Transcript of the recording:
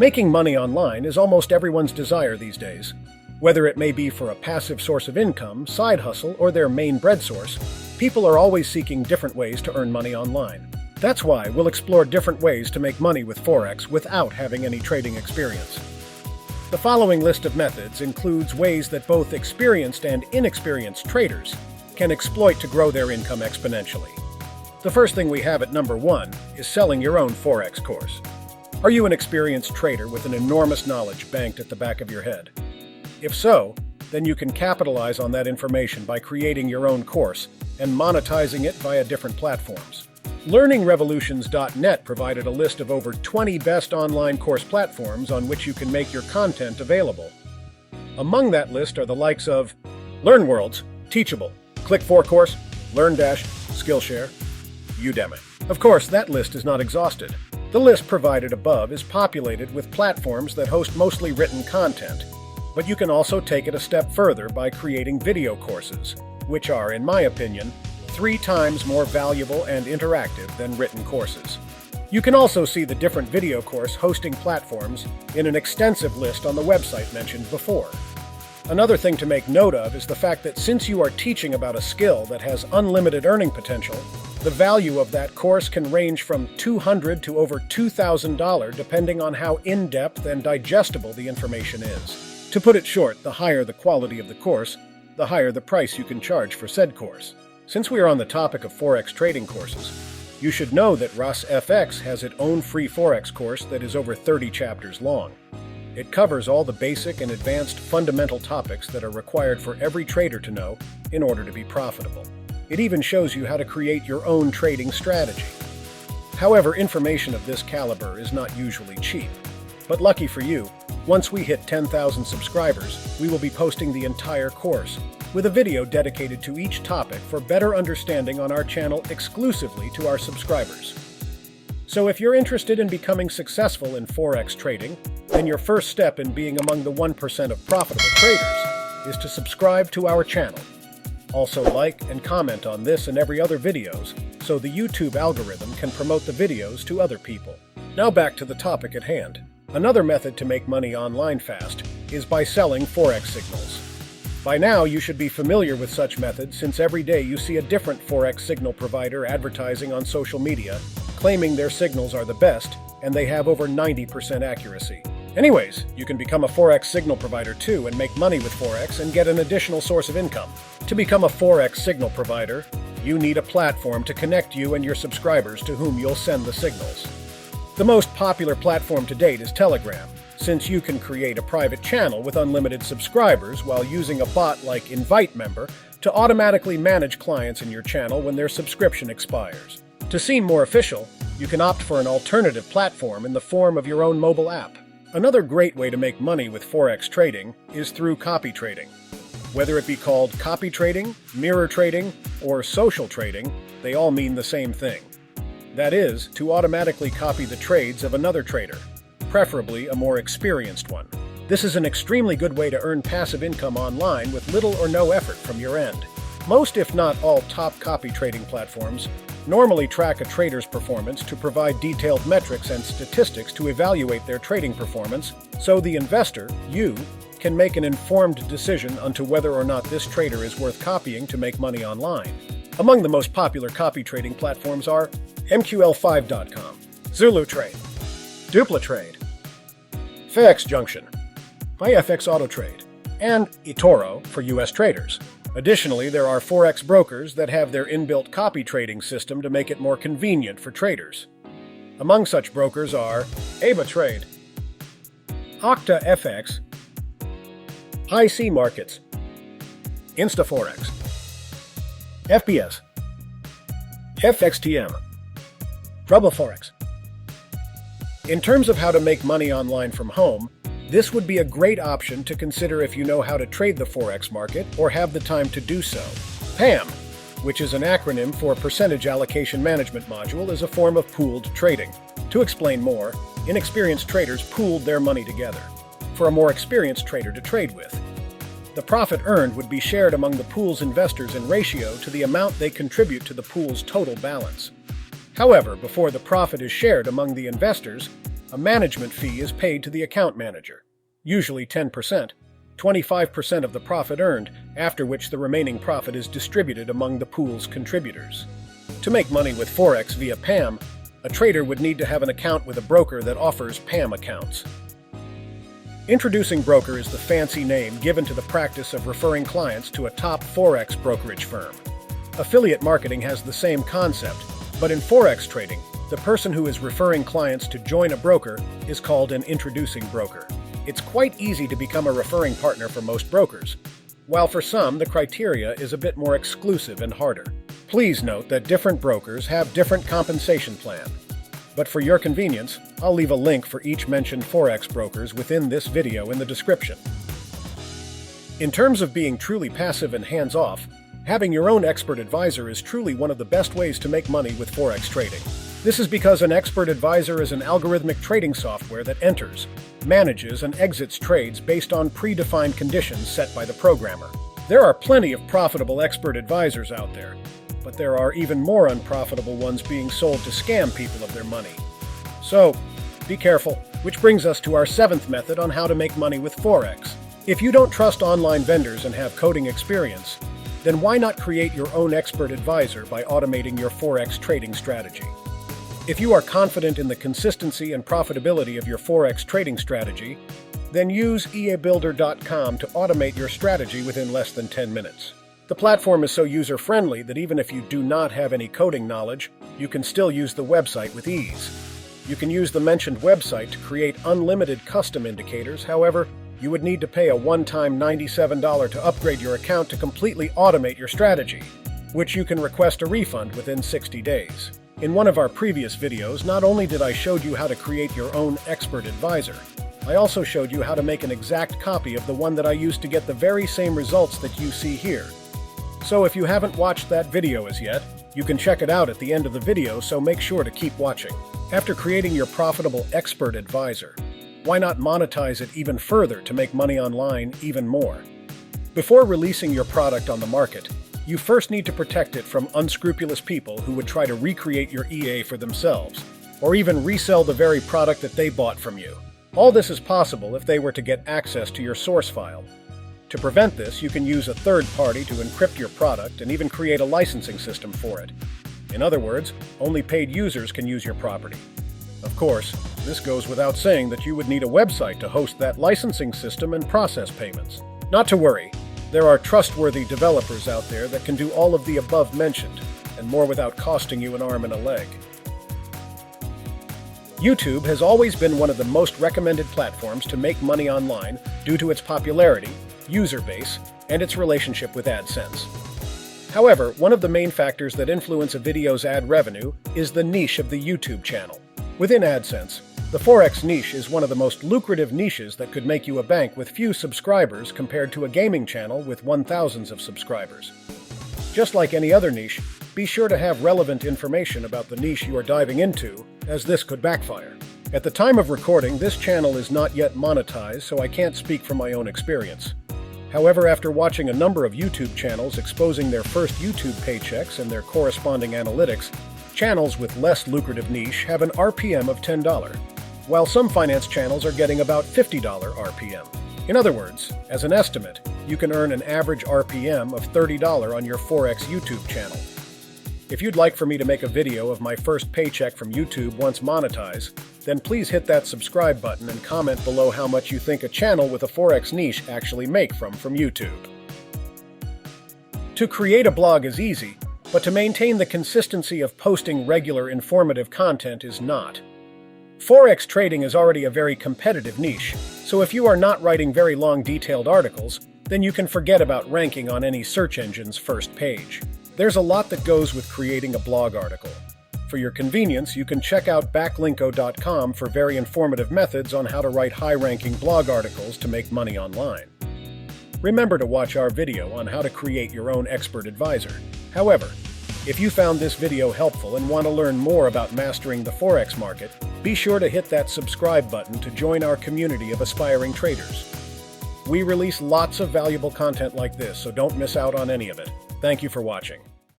Making money online is almost everyone's desire these days. Whether it may be for a passive source of income, side hustle, or their main bread source, people are always seeking different ways to earn money online. That's why we'll explore different ways to make money with Forex without having any trading experience. The following list of methods includes ways that both experienced and inexperienced traders can exploit to grow their income exponentially. The first thing we have at number 1 is selling your own Forex course. Are you an experienced trader with an enormous knowledge banked at the back of your head? If so, then you can capitalize on that information by creating your own course and monetizing it via different platforms. LearningRevolutions.net provided a list of over 20 best online course platforms on which you can make your content available. Among that list are the likes of LearnWorlds, Teachable, Click4Course, LearnDash, Skillshare, Udemy. Of course, that list is not exhausted. The list provided above is populated with platforms that host mostly written content, but you can also take it a step further by creating video courses, which are, in my opinion, 3 times more valuable and interactive than written courses. You can also see the different video course hosting platforms in an extensive list on the website mentioned before. Another thing to make note of is the fact that since you are teaching about a skill that has unlimited earning potential, the value of that course can range from $200 to over $2,000 depending on how in-depth and digestible the information is. To put it short, the higher the quality of the course, the higher the price you can charge for said course. Since we are on the topic of Forex trading courses, you should know that RusFX has its own free Forex course that is over 30 chapters long. It covers all the basic and advanced fundamental topics that are required for every trader to know in order to be profitable. It even shows you how to create your own trading strategy. However, information of this caliber is not usually cheap. But lucky for you, once we hit 10,000 subscribers, we will be posting the entire course, with a video dedicated to each topic for better understanding on our channel exclusively to our subscribers. So if you're interested in becoming successful in Forex trading, then your first step in being among the 1% of profitable traders is to subscribe to our channel. Also like and comment on this and every other videos so the YouTube algorithm can promote the videos to other people. Now back to the topic at hand. Another method to make money online fast is by selling Forex signals. By now, you should be familiar with such methods since every day you see a different Forex signal provider advertising on social media, claiming their signals are the best and they have over 90% accuracy. Anyways, you can become a Forex signal provider too and make money with Forex and get an additional source of income. To become a Forex signal provider, you need a platform to connect you and your subscribers to whom you'll send the signals. The most popular platform to date is Telegram, since you can create a private channel with unlimited subscribers while using a bot like InviteMember to automatically manage clients in your channel when their subscription expires. To seem more official, you can opt for an alternative platform in the form of your own mobile app. Another great way to make money with Forex trading is through copy trading. Whether it be called copy trading, mirror trading, or social trading, they all mean the same thing. That is, to automatically copy the trades of another trader, preferably a more experienced one. This is an extremely good way to earn passive income online with little or no effort from your end. Most, if not all, top copy trading platforms normally track a trader's performance to provide detailed metrics and statistics to evaluate their trading performance, so the investor, you, can make an informed decision onto whether or not this trader is worth copying to make money online. Among the most popular copy trading platforms are MQL5.com, ZuluTrade, DuplaTrade, FX Junction, MyFX AutoTrade, and eToro for US traders. Additionally, there are Forex brokers that have their inbuilt copy trading system to make it more convenient for traders. Among such brokers are AvaTrade, OctaFX, IC Markets, InstaForex, FBS, FXTM, RubbleForex. In terms of how to make money online from home, this would be a great option to consider if you know how to trade the Forex market or have the time to do so. PAM, which is an acronym for Percentage Allocation Management Module, is a form of pooled trading. To explain more, inexperienced traders pooled their money together for a more experienced trader to trade with. The profit earned would be shared among the pool's investors in ratio to the amount they contribute to the pool's total balance. However, before the profit is shared among the investors, A management fee is paid to the account manager, usually 10%, 25% of the profit earned, after which the remaining profit is distributed among the pool's contributors. To make money with Forex via PAM, a trader would need to have an account with a broker that offers PAM accounts. Introducing broker is the fancy name given to the practice of referring clients to a top Forex brokerage firm. Affiliate marketing has the same concept, but in Forex trading, the person who is referring clients to join a broker is called an introducing broker. It's quite easy to become a referring partner for most brokers, while for some the criteria is a bit more exclusive and harder. Please note that different brokers have different compensation plan. But for your convenience, I'll leave a link for each mentioned Forex brokers within this video in the description. In terms of being truly passive and hands-off, having your own expert advisor is truly one of the best ways to make money with Forex trading. This is because an expert advisor is an algorithmic trading software that enters, manages, and exits trades based on predefined conditions set by the programmer. There are plenty of profitable expert advisors out there, but there are even more unprofitable ones being sold to scam people of their money. So, be careful, which brings us to our 7th method on how to make money with Forex. If you don't trust online vendors and have coding experience, then why not create your own expert advisor by automating your Forex trading strategy? If you are confident in the consistency and profitability of your Forex trading strategy, then use eabuilder.com to automate your strategy within less than 10 minutes. The platform is so user-friendly that even if you do not have any coding knowledge, you can still use the website with ease. You can use the mentioned website to create unlimited custom indicators. However, you would need to pay a one-time $97 to upgrade your account to completely automate your strategy, which you can request a refund within 60 days. In one of our previous videos, not only did I show you how to create your own expert advisor, I also showed you how to make an exact copy of the one that I used to get the very same results that you see here. So if you haven't watched that video as yet, you can check it out at the end of the video, so make sure to keep watching. After creating your profitable expert advisor, why not monetize it even further to make money online even more? Before releasing your product on the market, you first need to protect it from unscrupulous people who would try to recreate your EA for themselves, or even resell the very product that they bought from you. All this is possible if they were to get access to your source file. To prevent this, you can use a third party to encrypt your product and even create a licensing system for it. In other words, only paid users can use your property. Of course, this goes without saying that you would need a website to host that licensing system and process payments. Not to worry, there are trustworthy developers out there that can do all of the above mentioned, and more without costing you an arm and a leg. YouTube has always been one of the most recommended platforms to make money online due to its popularity, user base, and its relationship with AdSense. However, one of the main factors that influence a video's ad revenue is the niche of the YouTube channel. Within AdSense, the Forex niche is one of the most lucrative niches that could make you a bank with few subscribers compared to a gaming channel with 1,000s of subscribers. Just like any other niche, be sure to have relevant information about the niche you are diving into, as this could backfire. At the time of recording, this channel is not yet monetized, so I can't speak from my own experience. However, after watching a number of YouTube channels exposing their first YouTube paychecks and their corresponding analytics, channels with less lucrative niche have an RPM of $10, while some finance channels are getting about $50 RPM. In other words, as an estimate, you can earn an average RPM of $30 on your Forex YouTube channel. If you'd like for me to make a video of my first paycheck from YouTube once monetized, then please hit that subscribe button and comment below how much you think a channel with a Forex niche actually make from YouTube. To create a blog is easy, but to maintain the consistency of posting regular informative content is not. Forex trading is already a very competitive niche, so if you are not writing very long detailed articles, then you can forget about ranking on any search engine's first page. There's a lot that goes with creating a blog article. For your convenience, you can check out backlinko.com for very informative methods on how to write high-ranking blog articles to make money online. Remember to watch our video on how to create your own expert advisor. However, if you found this video helpful and want to learn more about mastering the Forex market, be sure to hit that subscribe button to join our community of aspiring traders. We release lots of valuable content like this, so don't miss out on any of it. Thank you for watching.